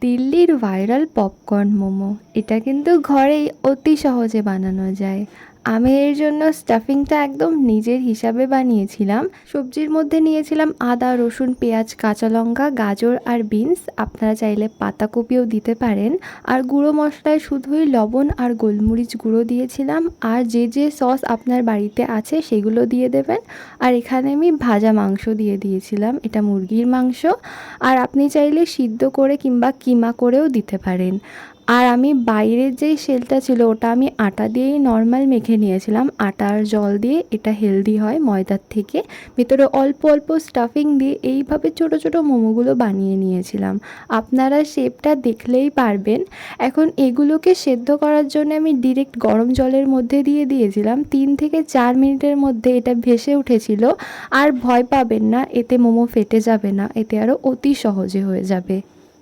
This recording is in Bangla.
দিল্লির ভাইরাল পপকর্ন মোমো, এটা কিন্তু ঘরেই অতি সহজে বানানো যায়। আমি এর জন্য স্টাফিংটা একদম নিজের হিসাবে বানিয়েছিলাম। সবজির মধ্যে নিয়েছিলাম আদা, রসুন, পেঁয়াজ, কাঁচা লঙ্কা, গাজর আর বিনস। আপনারা চাইলে পাতাকপিও দিতে পারেন। আর গুঁড়ো মশলায় শুধুই লবণ আর গোলমরিচ গুঁড়ো দিয়েছিলাম। আর যে যে সস আপনার বাড়িতে আছে সেগুলো দিয়ে দেবেন। আর এখানে আমি ভাজা মাংস দিয়ে দিয়েছিলাম, এটা মুরগির মাংস। আর আপনি চাইলে সিদ্ধ করে কিংবা কিমা করেও দিতে পারেন। আর আমি বাইরের যেই শেলটা ছিল ওটা আমি আটা দিয়েই নর্মাল মেখে নিয়েছিলাম, আটা আর জল দিয়ে। এটা হেলদি হয় ময়দার থেকে। ভিতরে অল্প অল্প স্টাফিং দিয়ে এইভাবে ছোট ছোট মোমোগুলো বানিয়ে নিয়েছিলাম। আপনারা শেপটা দেখলেই পারবেন। এখন এগুলোকে সেদ্ধ করার জন্য আমি ডিরেক্ট গরম জলের মধ্যে দিয়ে দিয়েছিলাম। 3 থেকে 4 মিনিটের মধ্যে এটা ভেসে উঠেছিল। আর ভয় পাবেন না, এতে মোমো ফেটে যাবে না, এতে আরও অতি সহজে হয়ে যাবে।